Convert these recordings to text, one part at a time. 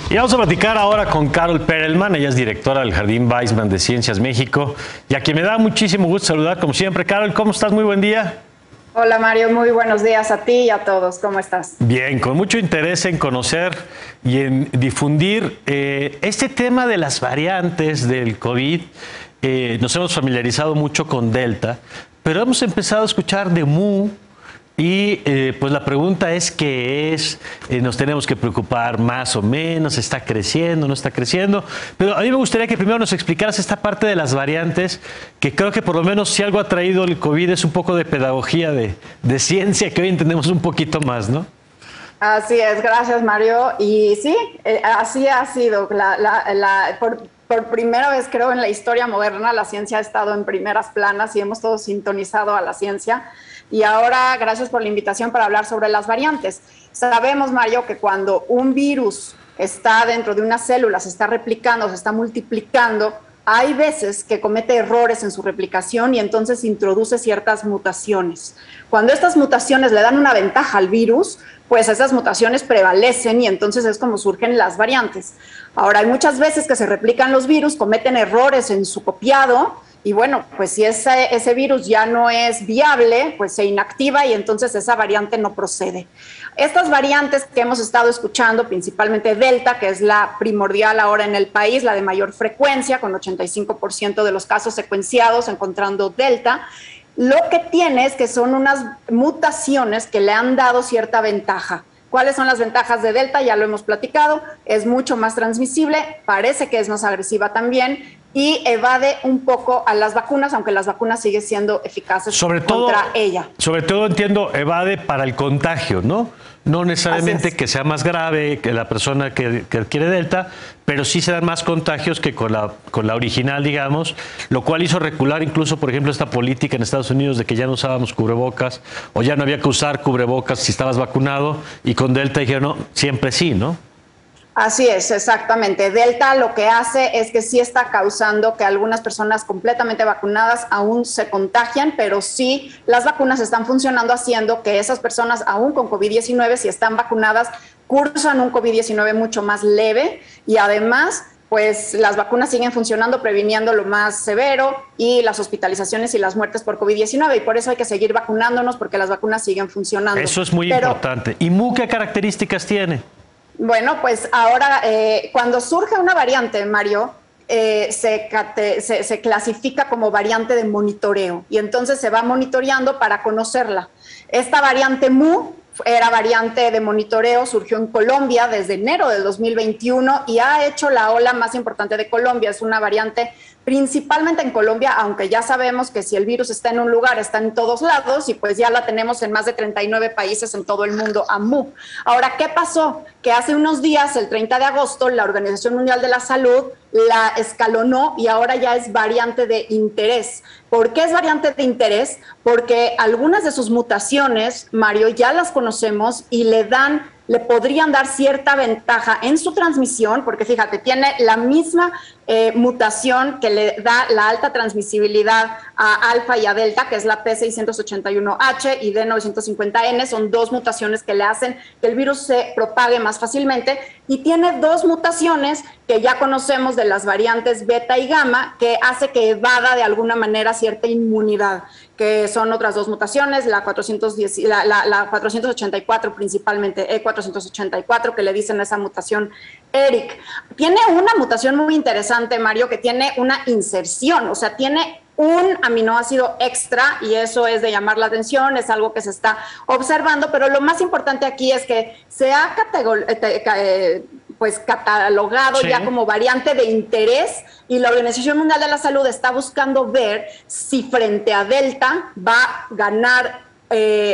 Y vamos a platicar ahora con Carol Perelman, ella es directora del Jardín Weizmann de Ciencias México, y a quien me da muchísimo gusto saludar, como siempre. Carol, ¿cómo estás? Muy buen día. Hola Mario, muy buenos días a ti y a todos. ¿Cómo estás? Bien, con mucho interés en conocer y en difundir este tema de las variantes del COVID. Nos hemos familiarizado mucho con Delta, pero hemos empezado a escuchar de Mu. Y pues la pregunta es ¿qué es? ¿Nos tenemos que preocupar más o menos? ¿Está creciendo? ¿No está creciendo? Pero a mí me gustaría que primero nos explicaras esta parte de las variantes, que creo que por lo menos si algo ha traído el COVID es un poco de pedagogía, de ciencia, que hoy entendemos un poquito más, ¿no? Así es, gracias Mario. Y sí, así ha sido. Por primera vez creo en la historia moderna la ciencia ha estado en primeras planas y hemos todos sintonizado a la ciencia. Y ahora, gracias por la invitación para hablar sobre las variantes. Sabemos, Mario, que cuando un virus está dentro de una célula, se está replicando, se está multiplicando, hay veces que comete errores en su replicación y entonces introduce ciertas mutaciones. Cuando estas mutaciones le dan una ventaja al virus, pues esas mutaciones prevalecen y entonces es como surgen las variantes. Ahora, hay muchas veces que se replican los virus, cometen errores en su copiado, y bueno, pues si ese virus ya no es viable, pues se inactiva y entonces esa variante no procede. Estas variantes que hemos estado escuchando, principalmente Delta, que es la primordial ahora en el país, la de mayor frecuencia, con 85% de los casos secuenciados encontrando Delta, lo que tiene es que son unas mutaciones que le han dado cierta ventaja. ¿Cuáles son las ventajas de Delta? Ya lo hemos platicado, es mucho más transmisible, parece que es más agresiva también y evade un poco a las vacunas, aunque las vacunas siguen siendo eficaces contra ella. Sobre todo entiendo, evade para el contagio, ¿no? No necesariamente que sea más grave que la persona que adquiere Delta, pero sí se dan más contagios que con la original, digamos, lo cual hizo recular incluso, por ejemplo, esta política en Estados Unidos de que ya no usábamos cubrebocas o ya no había que usar cubrebocas si estabas vacunado, y con Delta dijeron, no, siempre sí, ¿no? Así es, exactamente. Delta lo que hace es que sí está causando que algunas personas completamente vacunadas aún se contagian, pero sí las vacunas están funcionando haciendo que esas personas aún con COVID-19, si están vacunadas, cursan un COVID-19 mucho más leve y además pues las vacunas siguen funcionando, previniendo lo más severo y las hospitalizaciones y las muertes por COVID-19 y por eso hay que seguir vacunándonos porque las vacunas siguen funcionando. Eso es muy importante. ¿Y Mu qué características tiene? Bueno, pues ahora cuando surge una variante, Mario, se clasifica como variante de monitoreo y entonces se va monitoreando para conocerla. Esta variante Mu era variante de monitoreo, surgió en Colombia desde enero del 2021 y ha hecho la ola más importante de Colombia. Es una variante principalmente en Colombia, aunque ya sabemos que si el virus está en un lugar, está en todos lados y pues ya la tenemos en más de 39 países en todo el mundo, a Mu. Ahora, ¿qué pasó? Que hace unos días, el 30 de agosto, la Organización Mundial de la Salud la escalonó y ahora ya es variante de interés. ¿Por qué es variante de interés? Porque algunas de sus mutaciones, Mario, ya las conocemos y le podrían dar cierta ventaja en su transmisión, porque fíjate, tiene la misma mutación que le da la alta transmisibilidad a alfa y a delta, que es la P681H y D950N, son dos mutaciones que le hacen que el virus se propague más fácilmente, y tiene dos mutaciones que ya conocemos de las variantes beta y gamma, que hace que evada de alguna manera cierta inmunidad, que son otras dos mutaciones, la 484 principalmente, E484, que le dicen a esa mutación ERIC. Tiene una mutación muy interesante, Mario, que tiene una inserción, o sea, tiene un aminoácido extra y eso es de llamar la atención, es algo que se está observando, pero lo más importante aquí es que se ha catalogado ya como variante de interés y la Organización Mundial de la Salud está buscando ver si frente a Delta va a ganar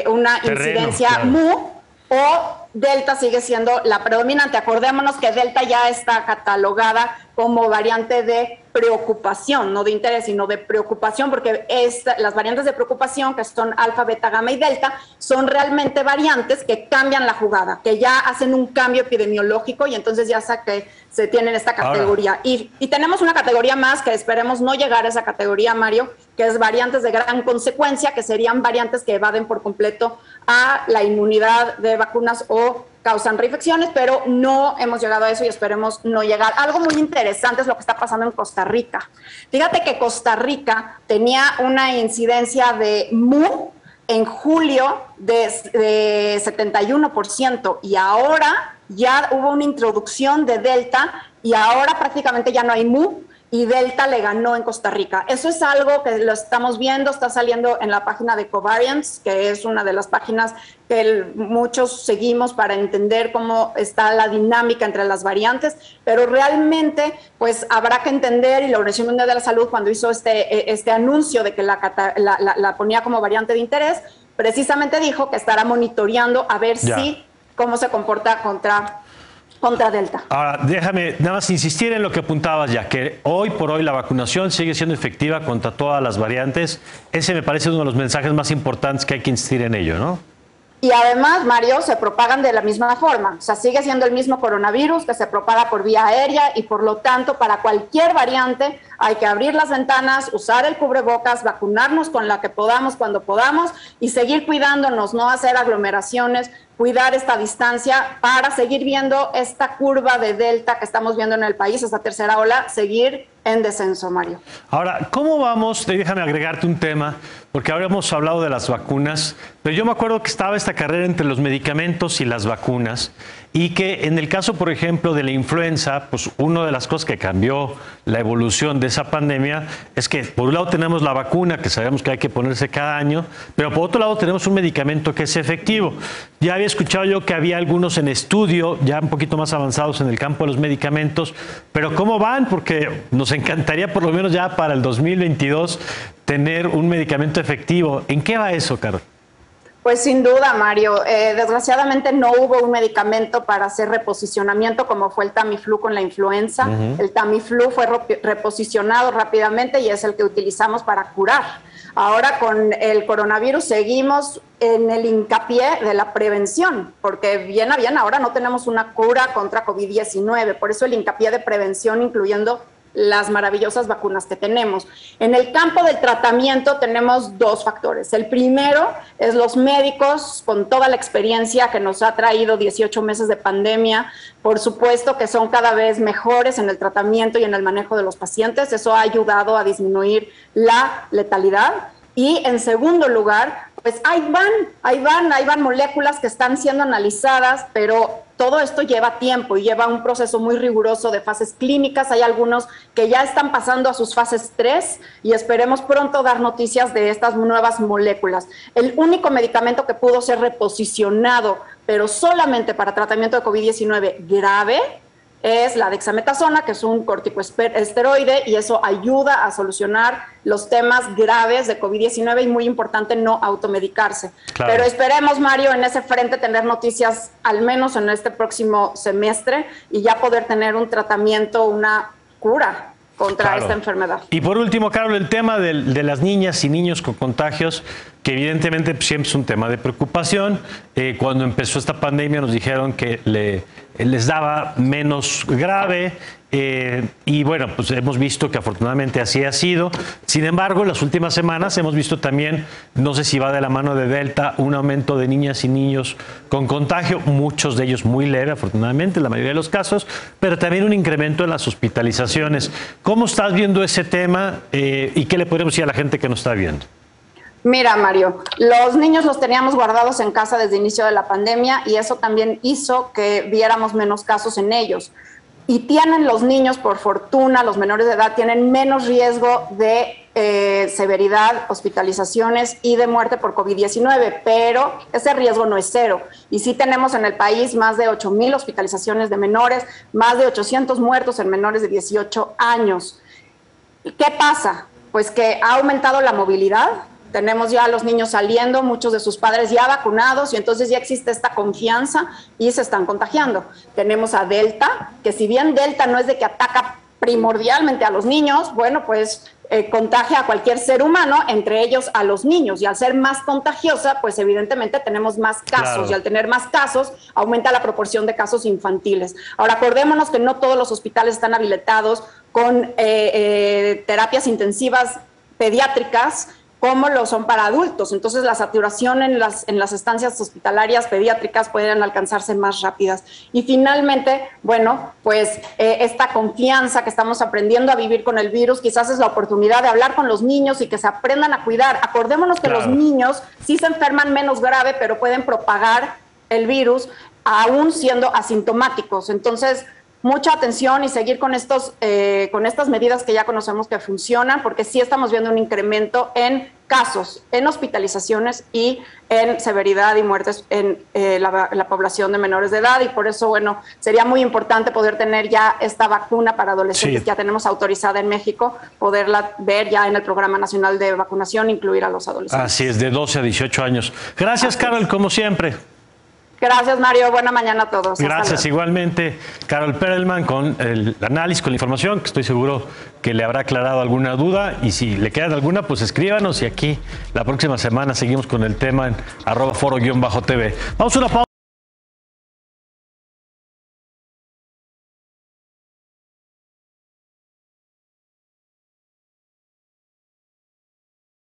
una incidencia Mu o Delta sigue siendo la predominante. Acordémonos que Delta ya está catalogada como variante de preocupación, no de interés, sino de preocupación, porque las variantes de preocupación, que son alfa, beta, gamma y delta, son realmente variantes que cambian la jugada, que ya hacen un cambio epidemiológico y entonces ya se tienen esta categoría. Y tenemos una categoría más que esperemos no llegar a esa categoría, Mario, que es variantes de gran consecuencia, que serían variantes que evaden por completo a la inmunidad de vacunas o causan reinfecciones, pero no hemos llegado a eso y esperemos no llegar. Algo muy interesante es lo que está pasando en Costa Rica. Fíjate que Costa Rica tenía una incidencia de MU en julio de 71% y ahora ya hubo una introducción de Delta y ahora prácticamente ya no hay MU. Y Delta le ganó en Costa Rica. Eso es algo que lo estamos viendo, está saliendo en la página de Covariance, que es una de las páginas que muchos seguimos para entender cómo está la dinámica entre las variantes, pero realmente pues habrá que entender, y la Organización Mundial de la Salud cuando hizo este anuncio de que la ponía como variante de interés, precisamente dijo que estará monitoreando a ver si cómo se comporta contra Delta. Ahora, déjame nada más insistir en lo que apuntabas ya, que hoy por hoy la vacunación sigue siendo efectiva contra todas las variantes. Ese me parece uno de los mensajes más importantes que hay que insistir en ello, ¿no? Y además, Mario, se propagan de la misma forma. O sea, sigue siendo el mismo coronavirus que se propaga por vía aérea y por lo tanto, para cualquier variante hay que abrir las ventanas, usar el cubrebocas, vacunarnos con la que podamos cuando podamos y seguir cuidándonos, no hacer aglomeraciones, cuidar esta distancia para seguir viendo esta curva de Delta que estamos viendo en el país, esta tercera ola, seguir en descenso, Mario. Ahora, ¿cómo vamos? Déjame agregarte un tema, porque ahora hemos hablado de las vacunas, pero yo me acuerdo que estaba esta carrera entre los medicamentos y las vacunas, y que en el caso, por ejemplo, de la influenza, pues una de las cosas que cambió la evolución de esa pandemia es que por un lado tenemos la vacuna, que sabemos que hay que ponerse cada año, pero por otro lado tenemos un medicamento que es efectivo. Ya había escuchado yo que había algunos en estudio, ya un poquito más avanzados en el campo de los medicamentos, pero ¿cómo van? Porque nos encantaría por lo menos ya para el 2022 tener un medicamento efectivo. ¿En qué va eso, Carol? Pues sin duda, Mario. Desgraciadamente no hubo un medicamento para hacer reposicionamiento como fue el Tamiflu con la influenza. El Tamiflu fue reposicionado rápidamente y es el que utilizamos para curar. Ahora con el coronavirus seguimos en el hincapié de la prevención, porque bien ahora no tenemos una cura contra COVID-19, por eso el hincapié de prevención incluyendo las maravillosas vacunas que tenemos. En el campo del tratamiento tenemos dos factores. El primero es los médicos con toda la experiencia que nos ha traído 18 meses de pandemia, por supuesto que son cada vez mejores en el tratamiento y en el manejo de los pacientes. Eso ha ayudado a disminuir la letalidad. Y en segundo lugar, pues ahí van moléculas que están siendo analizadas, pero todo esto lleva tiempo y lleva un proceso muy riguroso de fases clínicas. Hay algunos que ya están pasando a sus fases 3 y esperemos pronto dar noticias de estas nuevas moléculas. El único medicamento que pudo ser reposicionado, pero solamente para tratamiento de COVID-19 grave, es la dexametasona, que es un corticoesteroide, y eso ayuda a solucionar los temas graves de COVID-19 y muy importante no automedicarse. Claro. Pero esperemos, Mario, en ese frente tener noticias al menos en este próximo semestre y ya poder tener un tratamiento, una cura contra esta enfermedad. Y por último, Carol, el tema de las niñas y niños con contagios, que evidentemente siempre es un tema de preocupación. Cuando empezó esta pandemia nos dijeron que les daba menos grave y bueno, pues hemos visto que afortunadamente así ha sido. Sin embargo, en las últimas semanas hemos visto también, no sé si va de la mano de Delta, un aumento de niñas y niños con contagio, muchos de ellos muy leve, afortunadamente, en la mayoría de los casos, pero también un incremento en las hospitalizaciones. ¿Cómo estás viendo ese tema y qué le podemos decir a la gente que nos está viendo? Mira, Mario, los niños los teníamos guardados en casa desde el inicio de la pandemia y eso también hizo que viéramos menos casos en ellos. Y tienen los niños, por fortuna, los menores de edad, tienen menos riesgo de severidad, hospitalizaciones y de muerte por COVID-19, pero ese riesgo no es cero. Y sí tenemos en el país más de 8,000 hospitalizaciones de menores, más de 800 muertos en menores de 18 años. ¿Qué pasa? Pues que ha aumentado la movilidad. Tenemos ya a los niños saliendo, muchos de sus padres ya vacunados y entonces ya existe esta confianza y se están contagiando. Tenemos a Delta, que si bien Delta no es de que ataca primordialmente a los niños, bueno, pues contagia a cualquier ser humano, entre ellos a los niños. Y al ser más contagiosa, pues evidentemente tenemos más casos. Claro. Y al tener más casos, aumenta la proporción de casos infantiles. Ahora, acordémonos que no todos los hospitales están habilitados con terapias intensivas pediátricas, como lo son para adultos. Entonces, la saturación en las estancias hospitalarias pediátricas pueden alcanzarse más rápidas. Y finalmente, bueno, pues esta confianza que estamos aprendiendo a vivir con el virus, quizás es la oportunidad de hablar con los niños y que se aprendan a cuidar. Acordémonos que los niños sí se enferman menos grave, pero pueden propagar el virus aún siendo asintomáticos. Entonces, mucha atención y seguir con estas medidas que ya conocemos que funcionan, porque sí estamos viendo un incremento en casos, en hospitalizaciones y en severidad y muertes en la población de menores de edad, y por eso, bueno, sería muy importante poder tener ya esta vacuna para adolescentes, que ya tenemos autorizada en México, poderla ver ya en el Programa Nacional de Vacunación, incluir a los adolescentes. Así es, de 12 a 18 años. Gracias, Carol, como siempre. Gracias, Mario. Buena mañana a todos. Gracias, igualmente. Carol Perelman con el análisis, con la información, que estoy seguro que le habrá aclarado alguna duda. Y si le queda alguna, pues escríbanos. Y aquí la próxima semana seguimos con el tema en @foro_tv. Vamos a una pausa.